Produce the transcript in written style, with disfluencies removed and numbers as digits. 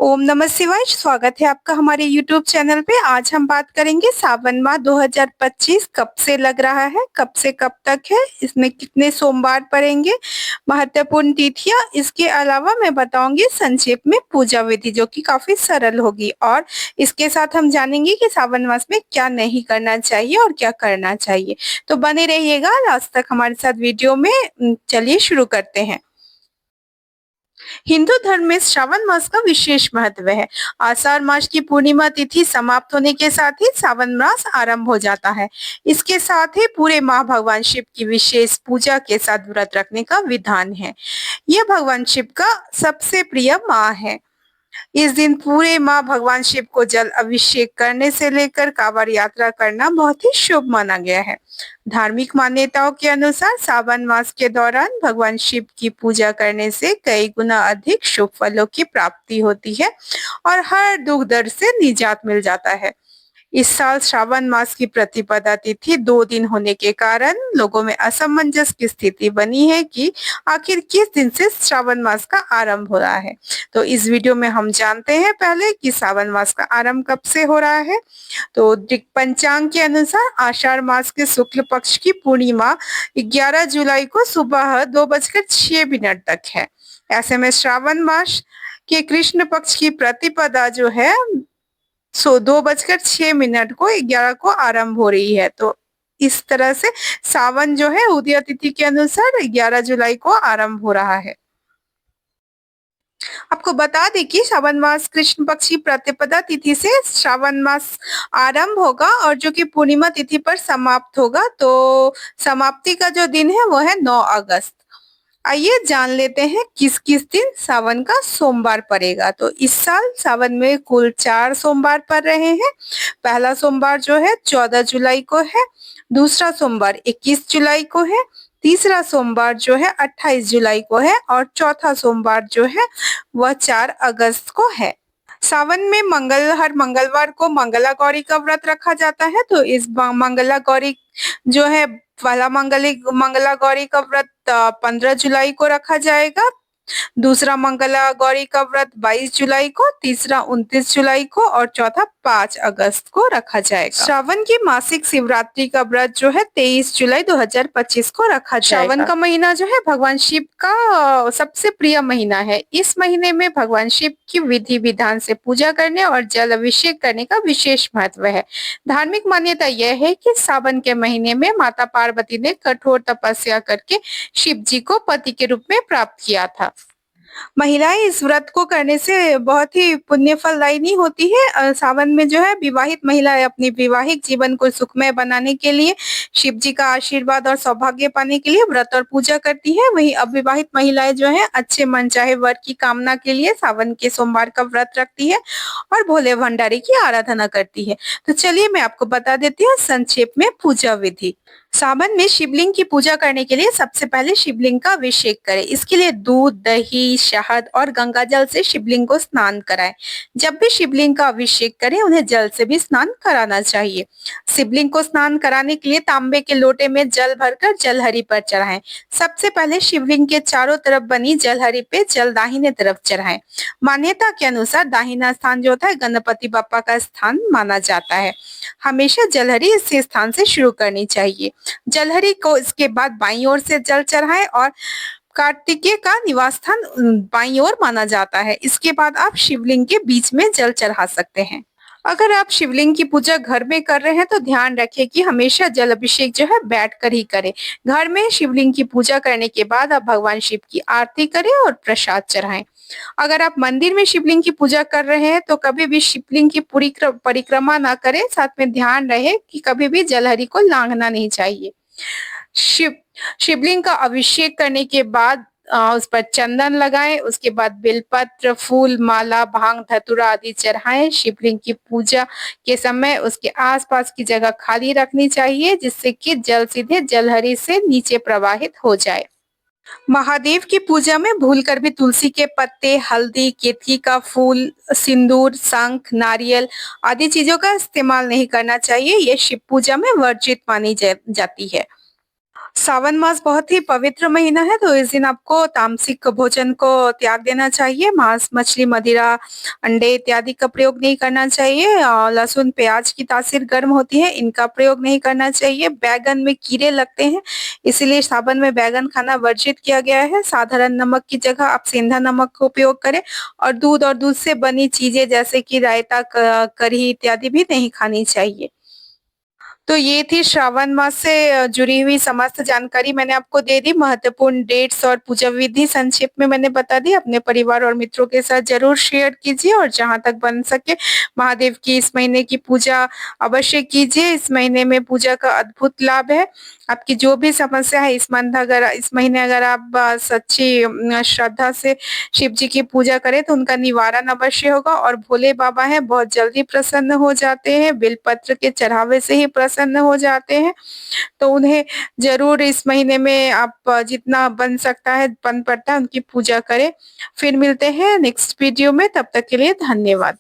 ओम नमः शिवाय। स्वागत है आपका हमारे यूट्यूब चैनल पे। आज हम बात करेंगे सावन माह 2025 कब से लग रहा है, कब से कब तक है, इसमें कितने सोमवार पड़ेंगे, महत्वपूर्ण तिथियां। इसके अलावा मैं बताऊंगी संक्षेप में पूजा विधि जो कि काफी सरल होगी, और इसके साथ हम जानेंगे कि सावन मास में क्या नहीं करना चाहिए और क्या करना चाहिए। तो बने रहिएगा लास्ट तक हमारे साथ वीडियो में। चलिए शुरू करते हैं। हिंदू धर्म में श्रावण मास का विशेष महत्व है। आषाढ़ मास की पूर्णिमा तिथि समाप्त होने के साथ ही सावन मास आरंभ हो जाता है। इसके साथ ही पूरे माह भगवान शिव की विशेष पूजा के साथ व्रत रखने का विधान है। यह भगवान शिव का सबसे प्रिय माह है। इस दिन पूरे माह भगवान शिव को जल अभिषेक करने से लेकर कांवड़ यात्रा करना बहुत ही शुभ माना गया है। धार्मिक मान्यताओं के अनुसार सावन मास के दौरान भगवान शिव की पूजा करने से कई गुना अधिक शुभ फलों की प्राप्ति होती है और हर दुख दर्द से निजात मिल जाता है। इस साल श्रावण मास की प्रतिपदा तिथि 2 दिन होने के कारण लोगों में असमंजस की स्थिति बनी है कि आखिर किस दिन से श्रावण मास का आरंभ हो रहा है। तो इस वीडियो में हम जानते हैं पहले कि श्रावण मास का आरंभ कब से हो रहा है। तो दिक पंचांग के अनुसार आषाढ़ मास के शुक्ल पक्ष की पूर्णिमा 11 जुलाई को सुबह 2:06 तक है। ऐसे में श्रावण मास के कृष्ण पक्ष की प्रतिपदा जो है 2:06 को 11 को आरंभ हो रही है। तो इस तरह से सावन जो है उदय तिथि के अनुसार 11 जुलाई को आरंभ हो रहा है। आपको बता दें कि श्रावण मास कृष्ण पक्ष की प्रतिपदा तिथि से श्रावण मास आरंभ होगा और जो कि पूर्णिमा तिथि पर समाप्त होगा। तो समाप्ति का जो दिन है वो है 9 अगस्त। आइए जान लेते हैं किस किस दिन सावन का सोमवार पड़ेगा। तो इस साल सावन में कुल 4 सोमवार पड़ रहे हैं। पहला सोमवार जो है 14 जुलाई को है, दूसरा सोमवार 21 जुलाई को है, तीसरा सोमवार जो है 28 जुलाई को है और चौथा सोमवार जो है वह 4 अगस्त को है। सावन में हर मंगलवार को मंगला गौरी का व्रत रखा जाता है। तो इस मंगला गौरी जो है पहला मंगला गौरी का व्रत 15 जुलाई को रखा जाएगा, दूसरा मंगला गौरी का व्रत 22 जुलाई को, तीसरा 29 जुलाई को और चौथा 5 अगस्त को रखा जाएगा। श्रावण की मासिक शिवरात्रि का व्रत जो है 23 जुलाई 2025 को रखा जाएगा। श्रावण का महीना जो है भगवान शिव का सबसे प्रिय महीना है। इस महीने में भगवान शिव की विधि विधान से पूजा करने और जल अभिषेक करने का विशेष महत्व है। धार्मिक मान्यता यह है कि सावन के महीने में माता पार्वती ने कठोर तपस्या करके शिव जी को पति के रूप में प्राप्त किया था। महिलाएं इस व्रत को करने से बहुत ही पुण्य फलदायिनी होती है। सावन में जो है विवाहित महिलाएं अपनी वैवाहिक जीवन को सुखमय बनाने के लिए, शिव जी का आशीर्वाद और सौभाग्य पाने के लिए व्रत और पूजा करती है। वहीं अविवाहित महिलाएं जो है अच्छे मनचाहे वर की कामना के लिए सावन के सोमवार का व्रत रखती है और भोले भंडारी की आराधना करती है। तो चलिए मैं आपको बता देती हूँ संक्षेप में पूजा विधि। सावन में शिवलिंग की पूजा करने के लिए सबसे पहले शिवलिंग का अभिषेक करें। इसके लिए दूध, दही, शहद और गंगा जल से शिवलिंग को स्नान कराएं। जब भी शिवलिंग का अभिषेक करें उन्हें जल से भी स्नान कराना चाहिए। शिवलिंग को स्नान कराने के लिए तांबे के लोटे में जल भरकर जलहरी पर चढ़ाएं। सबसे पहले शिवलिंग के चारों तरफ बनी जलहरी पे जल दाहिने तरफ चढ़ाएं। मान्यता के अनुसार दाहिना स्थान जो होता है गणपति बप्पा का स्थान माना जाता है। हमेशा जलहरी इस स्थान से शुरू करनी चाहिए। जलहरी को इसके बाद बाईं ओर से जल चढ़ाएं और कार्तिकेय का निवास स्थान बाईं ओर माना जाता है। इसके बाद आप शिवलिंग के बीच में जल चढ़ा सकते हैं। अगर आप शिवलिंग की पूजा घर में कर रहे हैं तो ध्यान रखें कि हमेशा जल अभिषेक जो है बैठकर ही करें। घर में शिवलिंग की पूजा करने के बाद आप भगवान शिव की आरती करें और प्रसाद चढ़ाएं। अगर आप मंदिर में शिवलिंग की पूजा कर रहे हैं तो कभी भी शिवलिंग की पूरी परिक्रमा ना करें। साथ में ध्यान रहे कि कभी भी जलहरी को लांघना नहीं चाहिए। शिवलिंग का अभिषेक करने के बाद उस पर चंदन लगाएं। उसके बाद बेलपत्र, फूल, माला, भांग, धतूरा आदि चढ़ाएं। शिवलिंग की पूजा के समय उसके आसपास की जगह खाली रखनी चाहिए जिससे कि जल सीधे जलहरी से नीचे प्रवाहित हो जाए। महादेव की पूजा में भूलकर भी तुलसी के पत्ते, हल्दी, केतकी का फूल, सिंदूर, शंख, नारियल आदि चीजों का इस्तेमाल नहीं करना चाहिए। ये शिव पूजा में वर्जित मानी जाती है। सावन मास बहुत ही पवित्र महीना है, तो इस दिन आपको तामसिक भोजन को त्याग देना चाहिए। मांस, मछली, मदिरा, अंडे इत्यादि का प्रयोग नहीं करना चाहिए। लहसुन, प्याज की तासीर गर्म होती है, इनका प्रयोग नहीं करना चाहिए। बैंगन में कीड़े लगते हैं, इसीलिए सावन में बैंगन खाना वर्जित किया गया है। साधारण नमक की जगह आप सेंधा नमक का उपयोग करें और दूध से बनी चीज़ें जैसे कि रायता, क कढ़ी इत्यादि भी नहीं खानी चाहिए। तो ये थी श्रावण मास से जुड़ी हुई समस्त जानकारी मैंने आपको दे दी। महत्वपूर्ण डेट्स और पूजा विधि संक्षेप में मैंने बता दी। अपने परिवार और मित्रों के साथ ज़रूर शेयर कीजिए और जहाँ तक बन सके महादेव की इस महीने की पूजा अवश्य कीजिए। इस महीने में पूजा का अद्भुत लाभ है। आपकी जो भी समस्या है इस महीने अगर आप सच्ची श्रद्धा से शिव जी की पूजा करें तो उनका निवारण अवश्य होगा और भोले बाबा हैं बहुत जल्दी प्रसन्न हो जाते हैं, बेलपत्र के चढ़ावे से ही प्रसन्न हो जाते हैं। तो उन्हें ज़रूर इस महीने में आप जितना बन सकता है, बन पड़ता है उनकी पूजा करें। फिर मिलते हैं नेक्स्ट वीडियो में, तब तक के लिए धन्यवाद।